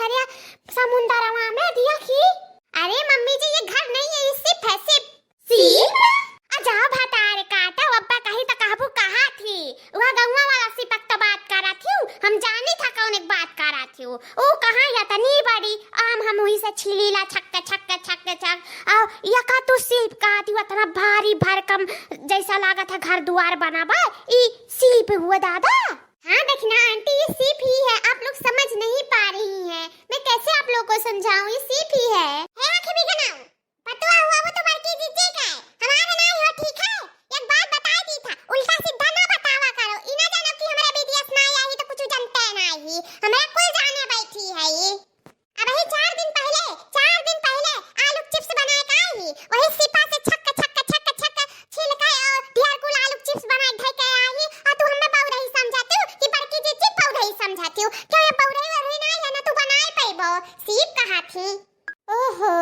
हरिया समुंदरवा में दिया की। अरे मम्मी जी ये घर नहीं है, ये सिप है, सिप। सिप? जाओ भतार काटा अब्बा कही तो कहबू कहा थी वह गौवा वाला सिपक तो बात करा थी। हम जानी था कौन एक बात करा थी। ओ कहां या तनी बड़ी आम हम वही से छिलीला छक्का छक्का छक्का छक आ या का तू सिप का थी इतना भारी भरकम जैसा लगा था घर द्वार बनाबा ई सिप हुआ दादा। हाँ देखना आंटी ये सिप ही है, आप लोग समझ नहीं पा रही हैं। मैं कैसे आप लोगों को समझाऊं, ये सिप ही है। आंखें भी गनाओ पतवा हुआ वो तो बड़की जीजी का है, हमारा नहीं हो ठीक है। एक बात बता दी था उल्टा सीधा ना बतावा करो, इना जानो कि हमारा बीडीएस ना आई तो कुछ जानते नहीं, हमें कोई जाने बैठी है ये। अब ही 4 दिन पहले आलू चिप्स बनाए का ही वही सिपा से छक्का छक्का छक्का छक्का छिलका और ढेर कुल आलू चिप्स बनाए ढाई के आई और तू हमें पाउडर ही समझाती हो कि बड़की जीजी पाउडर ही समझाती हो। क्यों ये पाउडर ही ना है ना तू बनाए पाइबो सिप कहा थी। ओहो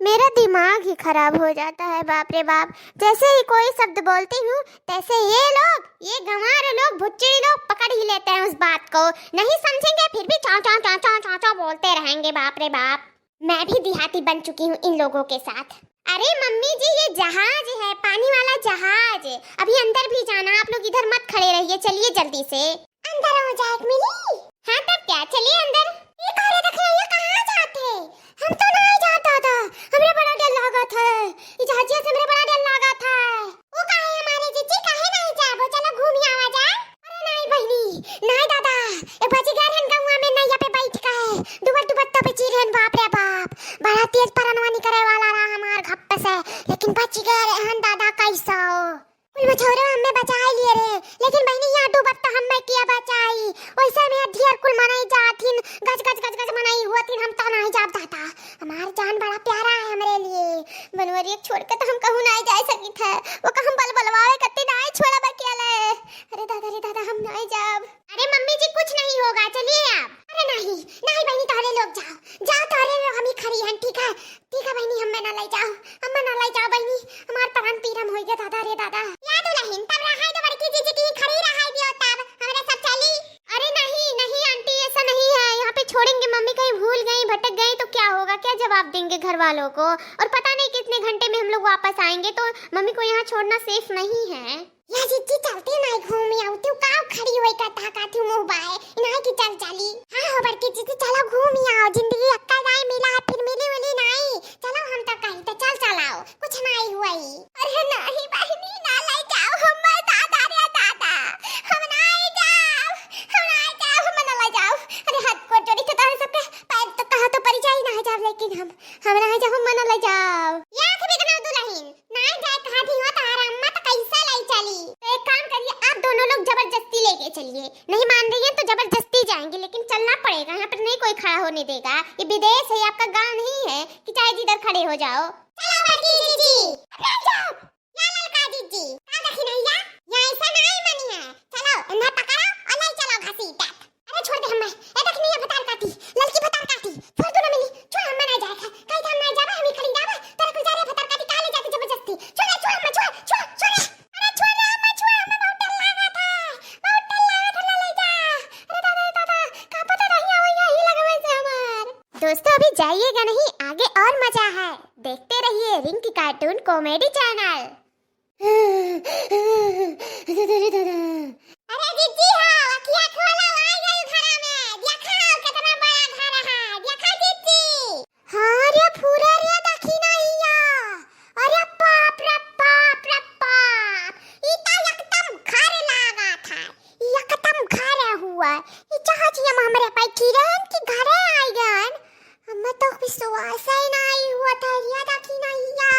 मेरा दिमाग ही खराब हो जाता है बाप रे बाप। जैसे ही कोई शब्द बोलती हूँ तैसे ये गंवार लोग भुच्चड़ी लोग पकड़ ही लेते हैं उस बात को, नहीं समझेंगे फिर भी चाँ चाँ चाँ चाँ चाँ चाँ बोलते रहेंगे बाप रे बाप। मैं भी देहाती बन चुकी हूँ इन लोगों के साथ। अरे मम्मी जी ये जहाज है, पानी वाला जहाज, अभी अंदर भी जाना, आप लोग इधर मत खड़े रहिए, चलिए जल्दी से अंदर हो जाए मिली। हाँ तब क्या, चलिए अंदर। ये कहाँ जाते? हम तो नहीं जाता था, हमें बड़ा डर लगा था, जहाजिया से हमें बड़ा डर लगा था। वो कहाँ है हमारे जीजी, कहे नहीं जाबो, चलो घूम आवा जाए। अरे नहीं बहनी नहीं दादा, ए बाजीगर हन गौवा में नैया पे बैठ का है, दुबत तो बेची रहन बाप रे बाप, बड़ा तेज परनवानी करे वाला रहा हमार घप्प से, लेकिन बच गए हन दादा कैसा कुल मछोरे हमें बचा लिए रे, लेकिन बहनी यहाँ डूबत तो हमें किया बचाई, वैसे में ढेर कुल मनाई जाथिन गज गज गज गज मनाई हुआ थी, हम तो नहीं जाब जाता। हमार जान बड़ा प्यारा है हमारे लिए, बनवरी छोड़ के तो हम कहूँ नहीं जा सकी थे, वो कहूँ बलवावे कत्ते नहीं छोड़ा बकेले। अरे दादा हम नहीं जाब। अरे मम्मी जी कुछ नहीं होगा, चलिए आप। अरे नहीं बहनी तारे लोग जाओ तारे लोग, हम ही खड़ी हैं, ठीक है बहनी, हमें ना ले जाओ बहनी, हमार प्राण पीरम हो गया दादा रे दादा। याद नहीं तब रहा तो बड़की जीजी की खड़ी रहा दियो तब हमारे सब चली। अरे नहीं आंटी ऐसा नहीं है, यहाँ पे छोड़ेंगे मम्मी कहीं भूल गई भटक गई तो क्या होगा, क्या जवाब देंगे घर वालों को, और पता नहीं कितने घंटे में हम लोग वापस आएंगे, तो मम्मी को यहाँ छोड़ना सेफ नहीं है। या जीजी चलते नहीं घूम आऊ तू काव खड़ी होई का ताकाती मुंह बाए नहीं कि चल चली। हां हो बड़की जीजी चलो घूम आओ, जिंदगी अक्का जाए मिला है फिर मिली नहीं, चलो हम तो कहीं तो चलाओ कुछ नहीं हुआ ही। अरे नहीं बहनी ना ले जाओ हम दादा रे दादा, हम नहीं जाओ हम ना ले जाओ। अरे हाथ को जोड़ी तो तारे सबके पैर तो कहां तो पड़ जाए ना जाओ, लेकिन हम नहीं जाओ, हम ना ले जाओ। या कभी कना दुल्हन नहीं जाए कहां थी हो तारा अम्मा तो कैसे ले चली। तो एक काम करिए आप दोनों लोग जबरदस्ती लेके चलिए, नहीं मान रही है तो जबरदस्ती जाएंगे, लेकिन चलना पड़ेगा, यहाँ पर नहीं कोई खड़ा होने देगा, ये विदेश है आपका गांव नहीं है कि चाहे जिधर खड़े हो जाओ। चलो बड़की जीजी जाओ या ललका जीजी का देखी नहीं या ऐसा नहीं मनी है, चलो इन्हें पकड़ो और ले चलो घसीटा। अरे छोड़ दे हमें, ए देख नहीं भतार काटी ललकी भतार काटी, छोड़ दो ना मिली, छोड़ हम ना जाए कहीं हम ना जावे, हम ही खड़ी जावे, तेरे को जा रहे भतार काटी काले जाके जबरदस्ती छोड़ हम छोड़ अरे छोड़ हम बहुत डर लगा था ना ले जा। अरे दादा का पता नहीं हो यही लगा वैसे हमार। दोस्तों अभी जाइएगा नहीं, आगे और मजा है, देखते रहिए रिंकी कार्टून कॉमेडी चैनल। अरे जीजी हाँ अखियाँ खोलो आ गई घर में, देखो कितना बड़ा घर है, देखो जीजी। हाँ रे पूरा रे देखी नहीं या, अरे बाप रे बाप, ये तो एकदम घर लगा था, एकदम घर हुआ, ये जहाज ये हमारे बैठी रहन कि घरे आई गन, हमें तो विश्वास ही नहीं हुआ था, ये देखी नहीं या।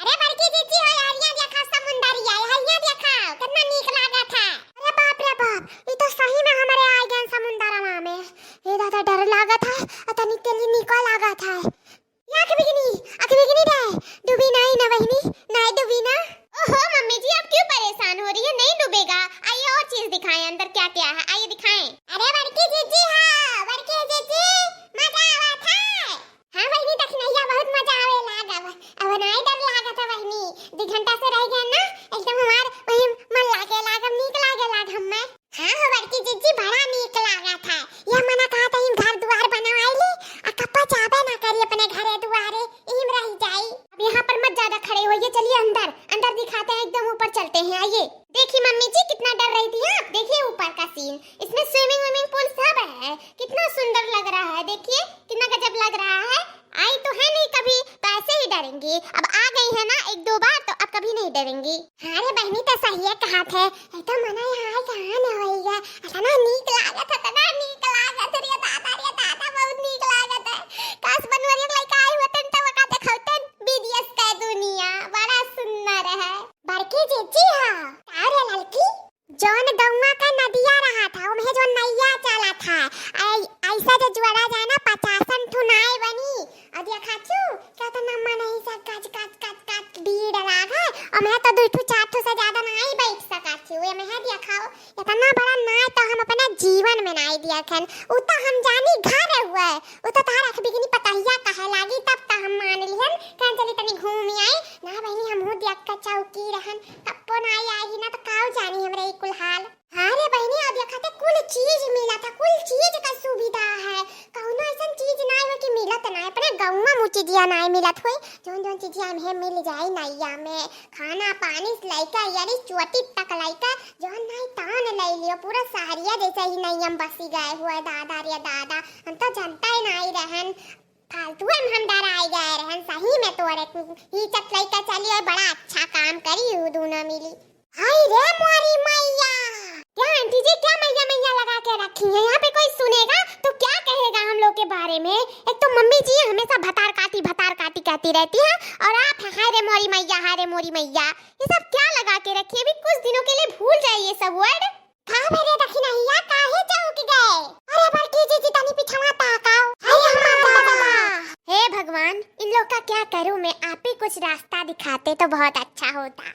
अरे बड़की जीजी हो यार ये देखा समुंदरिया है, ये देखा कितना नीक लगा था। अरे बाप रे बाप ये तो सही में हमारे आ गए समुंदरवा में, ये दादा डर लगा था, अतनी तेली निकल लगा था। आंख बिगनी रे, डूबी नहीं ना बहनी, नहीं डूबी ना। ओहो मम्मी जी आप क्यों परेशान हो रही है, नहीं डूबेगा, आइए और चीज दिखाएं अंदर क्या क्या है, आइए दिखाएं। अरे बड़की जीजी हाँ बड़की जीजी मजा आवा था। हाँ बहनी देख नहीं बहुत मजा आवे लागा, अब नहीं डर लगा था बहनी, 2 घंटा से रह गए ना एकदम हमार वही मन लागे नीक लागे हमें। हाँ हो बड़की जीजी बड़ा नीक लगा था, ये मना कहा था घर द्वार बनवाई कितना सुंदर लग रहा है, देखिए कितना गजब लग रहा है। आई तो है नहीं कभी, तो ऐसे ही डरेंगी। अब आ गई है ना एक दो बार, तो अब कभी नहीं डरेंगी। हाँ रे बहनी तो सही है कहा थे, तो मना यहाँ कहाँ न होइगा। इतना नीक लागत है, इतना नीक लागत रे दादा बहुत नीक लागत है। काश बनवरिया लइका आई होतन त वका देखौतन बीडीएस का दुनिया, बड़ा सुंदर है। बड़की जीजी हां अरे लड़की जौन गौवा का नदिया रहा था, उमें जो नैया चला था, ऐसा जो जुड़ा जाए ना 50 ठुनाए बनी। और देखा छु क्या तो नम्मा नहीं सब काच भीड़ लागा। और मैं तो 2 4 से ज्यादा नहीं बैठ सका छु। ये मैं दिखाओ इतना बड़ा ना तो हम अपना जीवन में नहीं देखन। उ तो हम जानी घर हुआ है, उ तो तार रख बिगनी पतहिया कहे लागी, तब तो हम मान लिहन कहां चली तनी घूम आई ना बहनी। हम हो देख का चौकी रहन तब को ना आई ना तो काऊ जानी हमरे कुल हाल। हाँ रे बहनी अब देखते कुल चीज मिला था, कुल चीज का सुविधा है। कौनो ऐसा चीज ना हो कि मिलत ना अपने गौवा मुची दिया ना मिलत होई। जोन चीज हमें मिल जाए नैया में, खाना पानी लइका यानी चोटी तक लइका जोन नहीं तान ले लियो। पूरा शहरिया जैसे ही नैया में बसी गए हुए दादा रे दादा। हम तो जनता ही नहीं रहन, फालतू में हम डराए गए रहन। सही में तोरे ही चक लइका चली और बड़ा अच्छा काम करी उ दोनों मिली। हाय रे मोरी मैया, क्या आंटी जी क्या मैया लगा के रखी है यहाँ पे? कोई सुनेगा तो क्या कहेगा हम लोग के बारे में? एक तो मम्मी जी हमेशा भतार काटी कहती रहती है, और आप हाय रे मोरी मैया, हाय रे मोरी मैया, ये सब क्या लगा के रखी है? अभी कुछ दिनों के लिए भूल जाइए सब वर्ड। कहां मेरे दखिनैया काहे चौक गए? अरे बड़की जी तनी पिछवा ताकाओ। हाय हमारा हे भगवान, इन लोग का क्या करूं मैं? आप ही कुछ रास्ता दिखाते तो बहुत अच्छा होता।